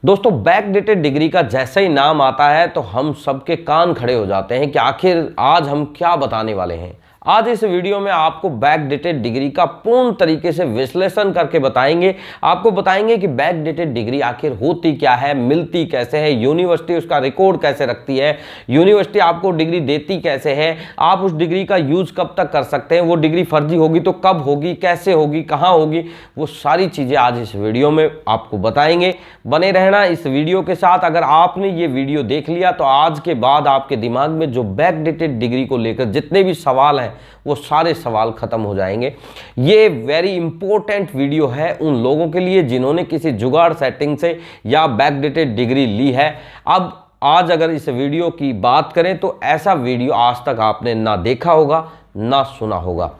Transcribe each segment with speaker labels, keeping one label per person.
Speaker 1: दोस्तों backdated degree का जैसा ही नाम आता है तो हम सबके कान खड़े हो जाते हैं कि आखिर आज हम क्या बताने वाले हैं। आज इस वीडियो में आपको बैकडेटेड डिग्री का पूर्ण तरीके से विश्लेषण करके बताएंगे। आपको बताएंगे कि बैकडेटेड डिग्री आखिर होती क्या है, मिलती कैसे है, यूनिवर्सिटी उसका रिकॉर्ड कैसे रखती है, यूनिवर्सिटी आपको डिग्री देती कैसे है, आप उस डिग्री का यूज कब तक कर सकते हैं, वो डिग्री फर्जी होगी तो कब होगी, कैसे होगी, कहाँ होगी, वो सारी चीज़ें आज इस वीडियो में आपको बताएंगे। बने रहना इस वीडियो के साथ। अगर आपने ये वीडियो देख लिया तो आज के बाद आपके दिमाग में जो बैकडेटेड डिग्री को लेकर जितने भी सवाल हैं वो सारे सवाल खत्म हो जाएंगे। ये वेरी इंपॉर्टेंट वीडियो है उन लोगों के लिए जिन्होंने किसी जुगाड़ सेटिंग से या बैकडेटेड डिग्री ली है। अब आज अगर इस वीडियो की बात करें तो ऐसा वीडियो आज तक आपने ना देखा होगा ना सुना होगा।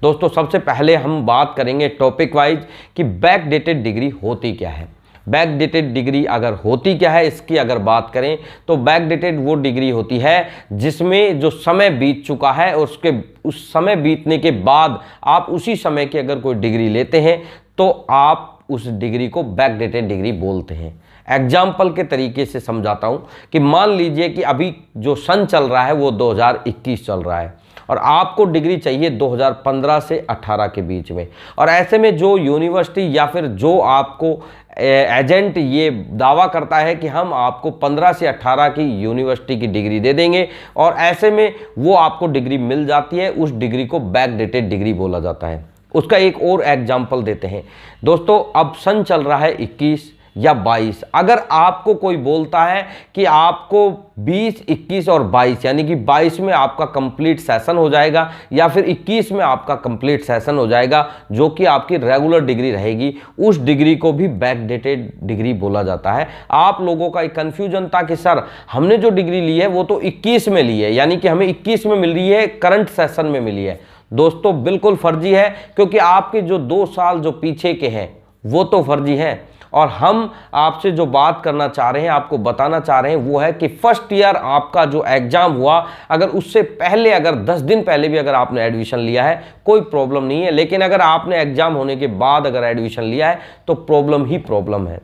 Speaker 1: दोस्तों सबसे पहले हम बात करेंगे टॉपिक वाइज कि बैकडेटेड डिग्री होती क्या है। बैकडेटेड डिग्री अगर होती क्या है इसकी अगर बात करें तो बैकडेटेड वो डिग्री होती है जिसमें जो समय बीत चुका है और उस समय बीतने के बाद आप उसी समय की अगर कोई डिग्री लेते हैं तो आप उस डिग्री को बैकडेटेड डिग्री बोलते हैं। एग्जाम्पल के तरीके से समझाता हूं कि मान लीजिए कि अभी जो सन चल रहा है वो 2021 चल रहा है और आपको डिग्री चाहिए 2015 से 18 के बीच में, और ऐसे में जो यूनिवर्सिटी या फिर जो आपको एजेंट ये दावा करता है कि हम आपको 15 से 18 की यूनिवर्सिटी की डिग्री दे देंगे और ऐसे में वो आपको डिग्री मिल जाती है, उस डिग्री को बैकडेटेड डिग्री बोला जाता है। उसका एक और एग्जाम्पल देते हैं। दोस्तों अब सन चल रहा है 21 या 22, अगर आपको कोई बोलता है कि आपको 20, 21 और 22 यानी कि 22 में आपका कंप्लीट सेशन हो जाएगा या फिर 21 में आपका कंप्लीट सेशन हो जाएगा जो कि आपकी रेगुलर डिग्री रहेगी, उस डिग्री को भी बैकडेटेड डिग्री बोला जाता है। आप लोगों का एक कन्फ्यूजन था कि सर हमने जो डिग्री ली है वो तो 21 में ली है, यानी कि हमें 21 में मिल रही है, करंट सेशन में मिली है। दोस्तों बिल्कुल फर्जी है, क्योंकि आपके जो 2 साल जो पीछे के हैं वो तो फर्जी हैं। और हम आपसे जो बात करना चाह रहे हैं, आपको बताना चाह रहे हैं वो है कि फर्स्ट ईयर आपका जो एग्जाम हुआ अगर उससे पहले, अगर 10 दिन पहले भी अगर आपने एडमिशन लिया है कोई प्रॉब्लम नहीं है, लेकिन अगर आपने एग्जाम होने के बाद अगर एडमिशन लिया है तो प्रॉब्लम ही प्रॉब्लम है।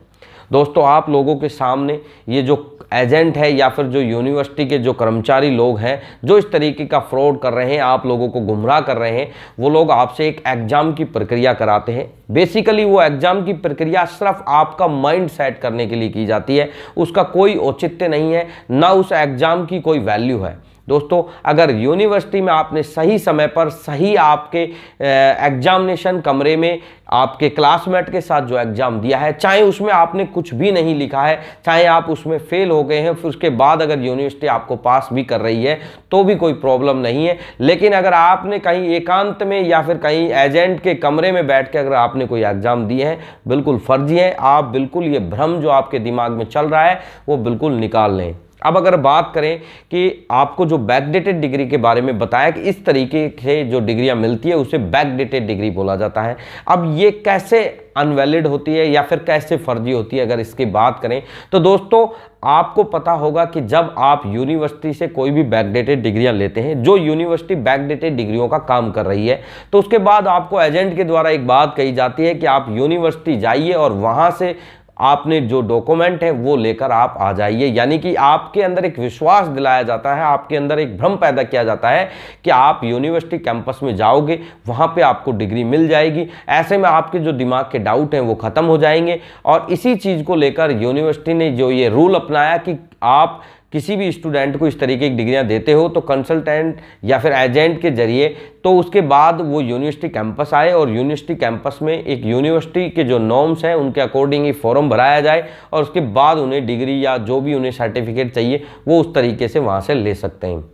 Speaker 1: दोस्तों आप लोगों के सामने ये जो एजेंट है या फिर जो यूनिवर्सिटी के जो कर्मचारी लोग हैं जो इस तरीके का फ्रॉड कर रहे हैं, आप लोगों को गुमराह कर रहे हैं, वो लोग आपसे एक एग्जाम की प्रक्रिया कराते हैं। बेसिकली वो एग्जाम की प्रक्रिया सिर्फ आपका माइंड सेट करने के लिए की जाती है, उसका कोई औचित्य नहीं है, ना उस एग्जाम की कोई वैल्यू है। दोस्तों अगर यूनिवर्सिटी में आपने सही समय पर सही आपके एग्जामिनेशन कमरे में आपके क्लासमेट के साथ जो एग्ज़ाम दिया है, चाहे उसमें आपने कुछ भी नहीं लिखा है, चाहे आप उसमें फेल हो गए हैं, फिर उसके बाद अगर यूनिवर्सिटी आपको पास भी कर रही है तो भी कोई प्रॉब्लम नहीं है। लेकिन अगर आपने कहीं एकांत में या फिर कहीं एजेंट के कमरे में बैठ के अगर आपने कोई एग्ज़ाम दिए हैं, बिल्कुल फर्जी है। आप बिल्कुल ये भ्रम जो आपके दिमाग में चल रहा है वो बिल्कुल निकाल लें। अब अगर बात करें कि आपको जो बैकडेटेड डिग्री के बारे में बताया कि इस तरीके से जो डिग्रियां मिलती है उसे बैकडेटेड डिग्री बोला जाता है। अब ये कैसे अनवैलिड होती है या फिर कैसे फर्जी होती है अगर इसकी बात करें तो दोस्तों आपको पता होगा कि जब आप यूनिवर्सिटी से कोई भी बैकडेटेड डिग्रियां लेते हैं, जो यूनिवर्सिटी बैकडेटेड डिग्रियों का काम कर रही है, तो उसके बाद आपको एजेंट के द्वारा एक बात कही जाती है कि आप यूनिवर्सिटी जाइए और वहाँ से आपने जो डॉक्यूमेंट है वो लेकर आप आ जाइए। यानी कि आपके अंदर एक विश्वास दिलाया जाता है, आपके अंदर एक भ्रम पैदा किया जाता है कि आप यूनिवर्सिटी कैंपस में जाओगे, वहाँ पे आपको डिग्री मिल जाएगी। ऐसे में आपके जो दिमाग के डाउट हैं वो ख़त्म हो जाएंगे। और इसी चीज़ को लेकर यूनिवर्सिटी ने जो ये रूल अपनाया कि आप किसी भी स्टूडेंट को इस तरीके की डिग्रियां देते हो तो कंसल्टेंट या फिर एजेंट के जरिए, तो उसके बाद वो यूनिवर्सिटी कैंपस आए और यूनिवर्सिटी कैंपस में एक यूनिवर्सिटी के जो नॉर्म्स हैं उनके अकॉर्डिंग ही फॉर्म भराया जाए और उसके बाद उन्हें डिग्री या जो भी उन्हें सर्टिफिकेट चाहिए वो उस तरीके से वहाँ से ले सकते हैं।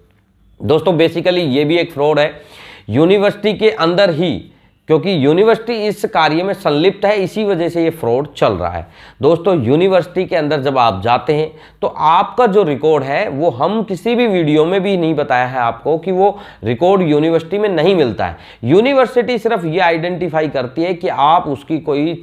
Speaker 1: दोस्तों बेसिकली ये भी एक फ्रॉड है यूनिवर्सिटी के अंदर ही, क्योंकि यूनिवर्सिटी इस कार्य में संलिप्त है, इसी वजह से ये फ्रॉड चल रहा है। दोस्तों यूनिवर्सिटी के अंदर जब आप जाते हैं तो आपका जो रिकॉर्ड है वो हम किसी भी वीडियो में भी नहीं बताया है आपको कि वो रिकॉर्ड यूनिवर्सिटी में नहीं मिलता है। यूनिवर्सिटी सिर्फ ये आइडेंटिफाई करती है कि आप उसकी कोई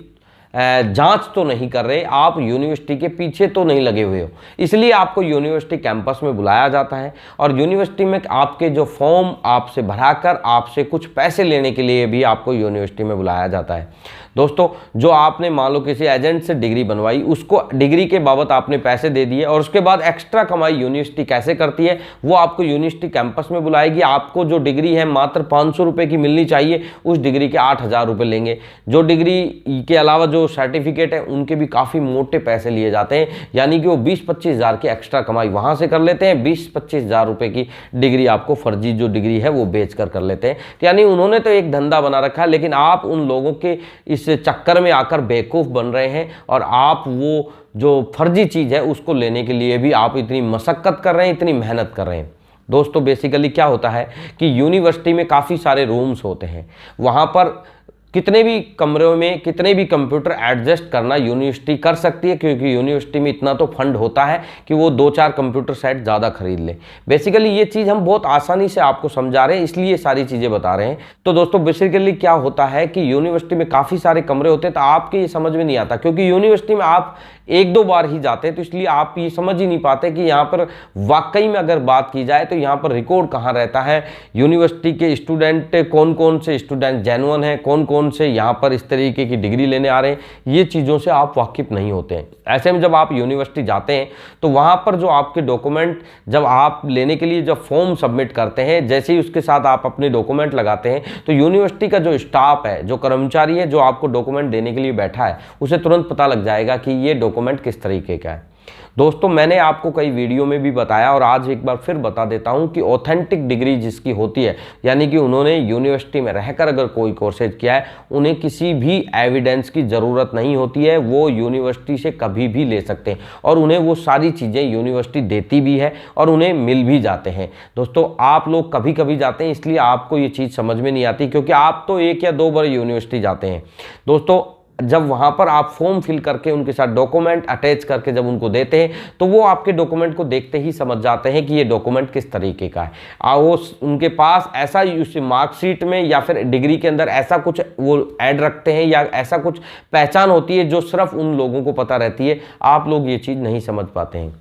Speaker 1: जांच तो नहीं कर रहे, आप यूनिवर्सिटी के पीछे तो नहीं लगे हुए हो, इसलिए आपको यूनिवर्सिटी कैंपस में बुलाया जाता है और यूनिवर्सिटी में आपके जो फॉर्म आपसे भराकर आपसे कुछ पैसे लेने के लिए भी आपको यूनिवर्सिटी में बुलाया जाता है। दोस्तों जो आपने मान लो किसी एजेंट से डिग्री बनवाई, उसको डिग्री के बाबत आपने पैसे दे दिए और उसके बाद एक्स्ट्रा कमाई यूनिवर्सिटी कैसे करती है, वो आपको यूनिवर्सिटी कैंपस में बुलाएगी। आपको जो डिग्री है मात्र 500 रुपये की मिलनी चाहिए, उस डिग्री के 8,000 रुपये लेंगे। जो डिग्री के अलावा जो सर्टिफिकेट है उनके भी काफ़ी मोटे पैसे लिए जाते हैं, यानी कि वो 20-25 हज़ार की एक्स्ट्रा कमाई वहाँ से कर लेते हैं। 20-25 हज़ार रुपये की डिग्री आपको फर्जी जो डिग्री है वो बेच कर लेते हैं। यानी उन्होंने तो एक धंधा बना रखा है, लेकिन आप उन लोगों के इस चक्कर में आकर बेवकूफ़ बन रहे हैं और आप वो जो फर्जी चीज़ है उसको लेने के लिए भी आप इतनी मशक्क़त कर रहे हैं, इतनी मेहनत कर रहे हैं। दोस्तों बेसिकली क्या होता है कि यूनिवर्सिटी में काफ़ी सारे रूम्स होते हैं, वहाँ पर कितने भी कमरों में कितने भी कंप्यूटर एडजस्ट करना यूनिवर्सिटी कर सकती है, क्योंकि यूनिवर्सिटी में इतना तो फंड होता है कि वो 2-4 कंप्यूटर सेट ज़्यादा खरीद ले। बेसिकली ये चीज़ हम बहुत आसानी से आपको समझा रहे हैं, इसलिए सारी चीज़ें बता रहे हैं। तो दोस्तों बेसिकली क्या होता है कि यूनिवर्सिटी में काफ़ी सारे कमरे होते हैं, तो आपके ये समझ में नहीं आता, क्योंकि यूनिवर्सिटी में आप 1-2 बार ही जाते हैं, तो इसलिए आप ये समझ ही नहीं पाते कि यहाँ पर वाकई में अगर बात की जाए तो यहाँ पर रिकॉर्ड कहाँ रहता है, यूनिवर्सिटी के स्टूडेंट कौन कौन से स्टूडेंट जेन्युइन हैं, कौन कौन से यहाँ पर इस तरीके की डिग्री लेने आ रहे हैं, ये चीज़ों से आप वाकिफ नहीं होते हैं। ऐसे में जब आप यूनिवर्सिटी जाते हैं तो वहाँ पर जो आपके डॉक्यूमेंट जब आप लेने के लिए जब फॉर्म सबमिट करते हैं, जैसे ही उसके साथ आप अपने डॉक्यूमेंट लगाते हैं, तो यूनिवर्सिटी का जो स्टाफ है, जो कर्मचारी है, जो आपको डॉक्यूमेंट देने के लिए बैठा है, उसे तुरंत पता लग जाएगा कि ये डॉक्यूमेंट किस तरीके का है। दोस्तों मैंने आपको कई वीडियो में भी बताया और आज एक बार फिर बता देता हूं कि ऑथेंटिक डिग्री जिसकी होती है, यानी कि उन्होंने यूनिवर्सिटी में रहकर अगर कोई कोर्सेज किया है, उन्हें किसी भी एविडेंस की ज़रूरत नहीं होती है, वो यूनिवर्सिटी से कभी भी ले सकते हैं और उन्हें वो सारी चीज़ें यूनिवर्सिटी देती भी है और उन्हें मिल भी जाते हैं। दोस्तों आप लोग कभी कभी जाते हैं, इसलिए आपको ये चीज़ समझ में नहीं आती, क्योंकि आप तो 1 या 2 बार यूनिवर्सिटी जाते हैं। दोस्तों जब वहाँ पर आप फॉर्म फिल करके उनके साथ डॉक्यूमेंट अटैच करके जब उनको देते हैं, तो वो आपके डॉक्यूमेंट को देखते ही समझ जाते हैं कि ये डॉक्यूमेंट किस तरीके का है। वो उनके पास ऐसा उस मार्कशीट में या फिर डिग्री के अंदर ऐसा कुछ वो ऐड रखते हैं या ऐसा कुछ पहचान होती है जो सिर्फ उन लोगों को पता रहती है, आप लोग ये चीज़ नहीं समझ पाते हैं।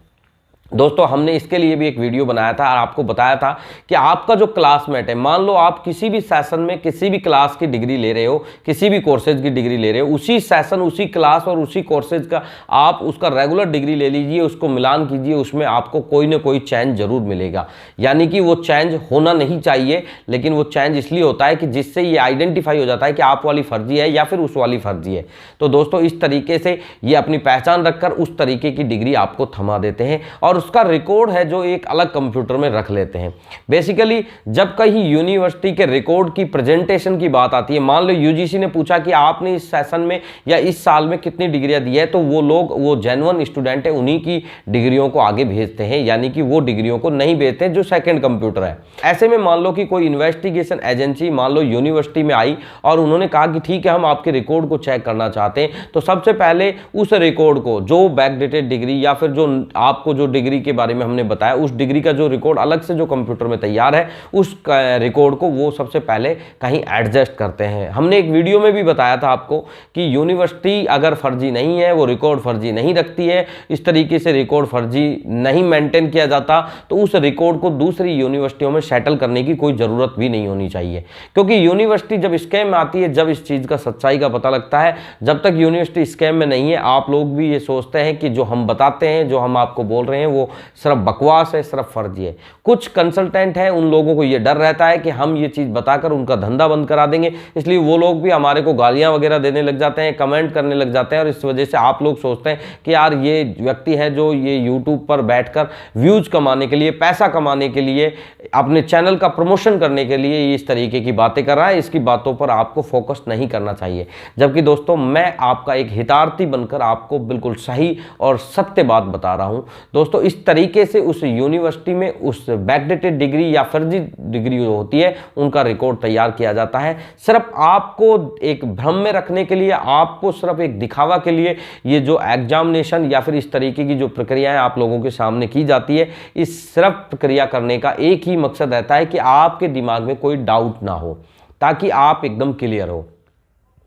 Speaker 1: दोस्तों हमने इसके लिए भी एक वीडियो बनाया था और आपको बताया था कि आपका जो क्लासमेट है, मान लो आप किसी भी सेशन में किसी भी क्लास की डिग्री ले रहे हो, किसी भी कोर्सेज की डिग्री ले रहे हो, उसी सेशन उसी क्लास और उसी कोर्सेज का आप उसका रेगुलर डिग्री ले लीजिए, उसको मिलान कीजिए, उसमें आपको कोई ना कोई चेंज जरूर मिलेगा। यानी कि वो चेंज होना नहीं चाहिए, लेकिन वो चेंज इसलिए होता है कि जिससे ये आइडेंटिफाई हो जाता है कि आप वाली फर्जी है या फिर उस वाली फर्जी है। तो दोस्तों इस तरीके से ये अपनी पहचान रखकर उस तरीके की डिग्री आपको थमा देते हैं और उसका रिकॉर्ड है जो एक अलग कंप्यूटर में रख लेते हैं। बेसिकली जब कहीं यूनिवर्सिटी के रिकॉर्ड की प्रेजेंटेशन की बात आती है, मान लो यूजीसी ने पूछा कि आपने इस सेशन में या इस साल में कितनी डिग्रियां दी है, तो वो लोग वो जेन्युइन स्टूडेंट है उन्हीं की डिग्रियों को आगे भेजते हैं, यानी कि वो डिग्रियों को नहीं भेजते जो सेकंड कंप्यूटर है। ऐसे में मान लो कि कोई इन्वेस्टिगेशन एजेंसी मान लो यूनिवर्सिटी में आई और उन्होंने कहा कि ठीक है हम आपके रिकॉर्ड को चेक करना चाहते हैं, तो सबसे पहले उस रिकॉर्ड को जो बैकडेटेड डिग्री या फिर जो आपको जो डिग्री के बारे में हमने बताया, उस डिग्री का जो रिकॉर्ड अलग से जो कंप्यूटर में तैयार है, उस रिकॉर्ड को वो सबसे पहले कहीं एडजस्ट करते हैं। हमने एक वीडियो में भी बताया था आपको कि यूनिवर्सिटी अगर फर्जी नहीं है, वो रिकॉर्ड फर्जी नहीं रखती है, इस तरीके से रिकॉर्ड फर्जी नहीं मेंटेन किया जाता, तो उस रिकॉर्ड को दूसरी यूनिवर्सिटियों में सेटल करने की कोई ज़रूरत भी नहीं होनी चाहिए। क्योंकि यूनिवर्सिटी जब स्कैम में आती है, जब इस चीज़ का सच्चाई का पता लगता है, जब तक यूनिवर्सिटी स्कैम में नहीं है, आप लोग भी ये सोचते हैं कि जो हम बताते हैं, जो हम आपको बोल रहे हैं, वो सिर्फ बकवास है, सिर्फ फर्जी है। कुछ कंसल्टेंट हैं, उन लोगों को ये डर रहता है कि हम ये चीज़ बताकर उनका धंधा बंद करा देंगे, इसलिए वो लोग भी हमारे को गालियां वगैरह देने लग जाते हैं, कमेंट करने लग जाते हैं और इस वजह से आप लोग सोचते हैं कि यार ये व्यक्ति है जो ये यूट्यूब पर बैठकर व्यूज कमाने के लिए, पैसा कमाने के लिए, अपने चैनल का प्रमोशन करने के लिए इस तरीके की बातें कर रहा है। इसकी बातों पर आपको फोकस नहीं करना चाहिए। जबकि दोस्तों मैं आपका एक हितार्थी बनकर आपको बिल्कुल सही और सत्य बात बता रहा हूं। दोस्तों इस तरीके से उस यूनिवर्सिटी में उस बैकडेटेड डिग्री या फर्जी डिग्री जो होती है उनका रिकॉर्ड तैयार किया जाता है, सिर्फ आपको एक भ्रम में रखने के लिए, आपको सिर्फ एक दिखावा के लिए। ये जो एग्जामिनेशन या फिर इस तरीके की जो प्रक्रियाएं आप लोगों के सामने की जाती है, इस सिर्फ प्रक्रिया करने का एक ही मकसद रहता है कि आपके दिमाग में कोई डाउट ना हो, ताकि आप एकदम क्लियर हो।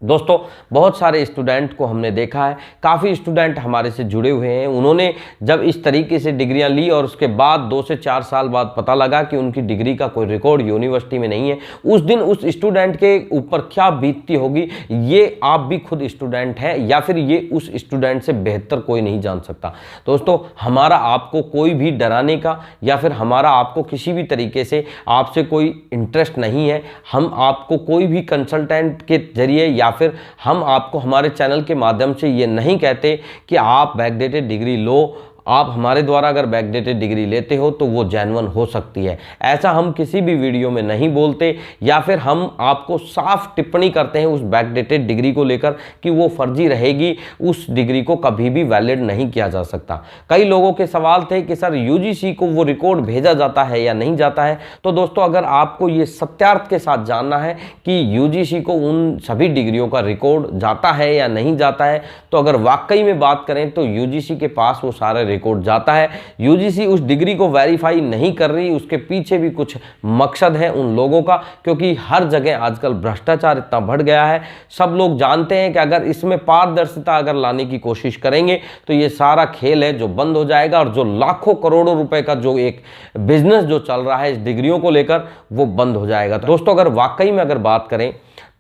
Speaker 1: दोस्तों बहुत सारे स्टूडेंट को हमने देखा है, काफ़ी स्टूडेंट हमारे से जुड़े हुए हैं। उन्होंने जब इस तरीके से डिग्रियां ली और उसके बाद 2 से 4 साल बाद पता लगा कि उनकी डिग्री का कोई रिकॉर्ड यूनिवर्सिटी में नहीं है, उस दिन उस स्टूडेंट के ऊपर क्या बीतती होगी ये आप भी खुद स्टूडेंट हैं या फिर ये उस स्टूडेंट से बेहतर कोई नहीं जान सकता। दोस्तों हमारा आपको कोई भी डराने का या फिर हमारा आपको किसी भी तरीके से आपसे कोई इंटरेस्ट नहीं है। हम आपको कोई भी कंसल्टेंट के जरिए या फिर हम आपको हमारे चैनल के माध्यम से ये नहीं कहते कि आप बैकडेटेड डिग्री लो। आप हमारे द्वारा अगर बैकडेटेड डिग्री लेते हो तो वो जेन्युइन हो सकती है, ऐसा हम किसी भी वीडियो में नहीं बोलते या फिर हम आपको साफ टिप्पणी करते हैं उस बैकडेटेड डिग्री को लेकर कि वो फर्जी रहेगी, उस डिग्री को कभी भी वैलिड नहीं किया जा सकता। कई लोगों के सवाल थे कि सर यूजीसी को वो रिकॉर्ड भेजा जाता है या नहीं जाता है। तो दोस्तों अगर आपको ये सत्यार्थ के साथ जानना है कि यूजीसी को उन सभी डिग्रियों का रिकॉर्ड जाता है या नहीं जाता है, तो अगर वाकई में बात करें तो यूजीसी के पास वो सारे रिकॉर्ड जाता है। यूजीसी उस डिग्री को वेरीफाई नहीं कर रही, उसके पीछे भी कुछ मकसद है उन लोगों का, क्योंकि हर जगह आजकल भ्रष्टाचार इतना बढ़ गया है। सब लोग जानते हैं कि अगर इसमें पारदर्शिता अगर लाने की कोशिश करेंगे तो ये सारा खेल है जो बंद हो जाएगा और जो लाखों करोड़ों रुपए का जो एक बिजनेस जो चल रहा है इस डिग्रियों को लेकर वो बंद हो जाएगा। तो दोस्तों अगर वाकई में अगर बात करें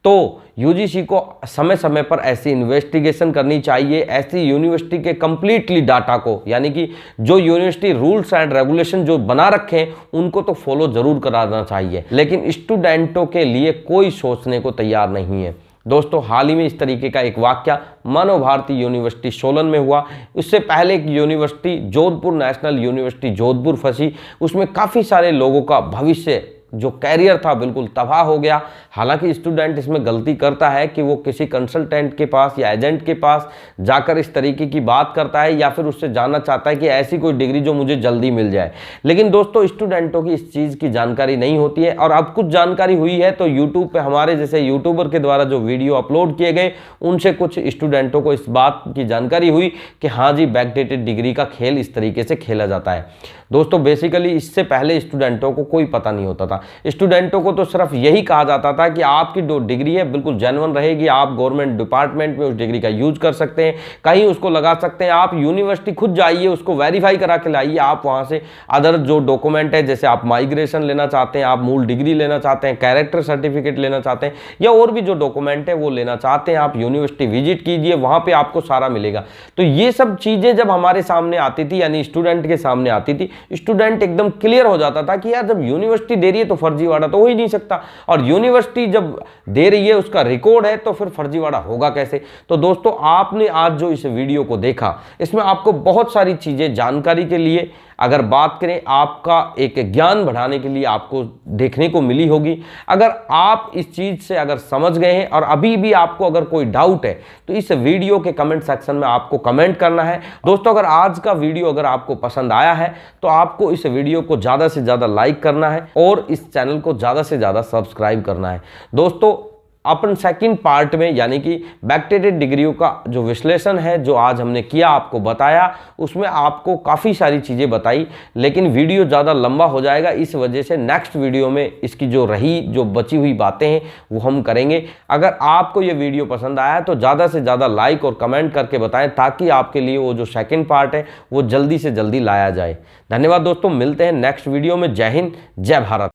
Speaker 1: तो यूजीसी को समय समय पर ऐसी इन्वेस्टिगेशन करनी चाहिए, ऐसी यूनिवर्सिटी के कंप्लीटली डाटा को, यानी कि जो यूनिवर्सिटी रूल्स एंड रेगुलेशन जो बना रखे हैं उनको तो फॉलो जरूर कराना चाहिए, लेकिन स्टूडेंटों के लिए कोई सोचने को तैयार नहीं है। दोस्तों हाल ही में इस तरीके का एक वाकया मानव भारती यूनिवर्सिटी सोलन में हुआ। उससे पहले एक university Jodhpur national university Jodhpur फंसी, उसमें काफ़ी सारे लोगों का भविष्य जो कैरियर था बिल्कुल तबाह हो गया। हालांकि स्टूडेंट इसमें गलती करता है कि वो किसी कंसल्टेंट के पास या एजेंट के पास जाकर इस तरीके की बात करता है या फिर उससे जानना चाहता है कि ऐसी कोई डिग्री जो मुझे जल्दी मिल जाए, लेकिन दोस्तों स्टूडेंटों की इस चीज़ की जानकारी नहीं होती है। और अब कुछ जानकारी हुई है तो यूट्यूब पे हमारे जैसे यूट्यूबर के द्वारा जो वीडियो अपलोड किए गए उनसे कुछ स्टूडेंटों को इस बात की जानकारी हुई कि हाँ जी बैकडेटेड डिग्री का खेल इस तरीके से खेला जाता है। दोस्तों बेसिकली इससे पहले स्टूडेंटों को कोई पता नहीं होता था। स्टूडेंटों को तो सिर्फ यही कहा जाता था कि आपकी जो डिग्री है बिल्कुल जेन्युइन रहेगी, आप गवर्नमेंट डिपार्टमेंट में उस डिग्री का यूज कर सकते हैं, कहीं उसको लगा सकते हैं, आप यूनिवर्सिटी खुद जाइए उसको वेरीफाई करा के लाइए, आप वहाँ से अदर जो डॉक्यूमेंट है जैसे आप माइग्रेशन लेना चाहते हैं, आप मूल डिग्री लेना चाहते हैं, कैरेक्टर सर्टिफिकेट लेना चाहते हैं या और भी जो डॉक्यूमेंट है वो लेना चाहते हैं, आप यूनिवर्सिटी विजिट कीजिए, वहाँ पर आपको सारा मिलेगा। तो ये सब चीज़ें जब हमारे सामने आती थी यानी स्टूडेंट के सामने आती थी, स्टूडेंट एकदम क्लियर हो जाता था कि यार जब यूनिवर्सिटी दे रही है तो फर्जीवाड़ा तो हो ही नहीं सकता, और यूनिवर्सिटी जब दे रही है उसका रिकॉर्ड है तो फिर फर्जीवाड़ा होगा कैसे। तो दोस्तों आपने आज जो इस वीडियो को देखा इसमें आपको बहुत सारी चीजें जानकारी के लिए अगर बात करें आपका एक ज्ञान बढ़ाने के लिए आपको देखने को मिली होगी। अगर आप इस चीज से अगर समझ गए हैं और अभी भी आपको अगर कोई डाउट है तो इस वीडियो के कमेंट सेक्शन में आपको कमेंट करना है। दोस्तों अगर आज का वीडियो अगर आपको पसंद आया है तो आपको इस वीडियो को ज़्यादा से ज़्यादा लाइक करना है और इस चैनल को ज़्यादा से ज़्यादा सब्सक्राइब करना है। दोस्तों अपन सेकंड पार्ट में यानी कि बैकडेटेड डिग्रियों का जो विश्लेषण है जो आज हमने किया आपको बताया, उसमें आपको काफ़ी सारी चीज़ें बताई, लेकिन वीडियो ज़्यादा लंबा हो जाएगा, इस वजह से नेक्स्ट वीडियो में इसकी जो बची हुई बातें हैं वो हम करेंगे। अगर आपको ये वीडियो पसंद आया तो ज़्यादा से ज़्यादा लाइक और कमेंट करके बताएं ताकि आपके लिए वो जो सेकेंड पार्ट है वो जल्दी से जल्दी लाया जाए। धन्यवाद दोस्तों, मिलते हैं नेक्स्ट वीडियो में। जय हिंद, जय भारत।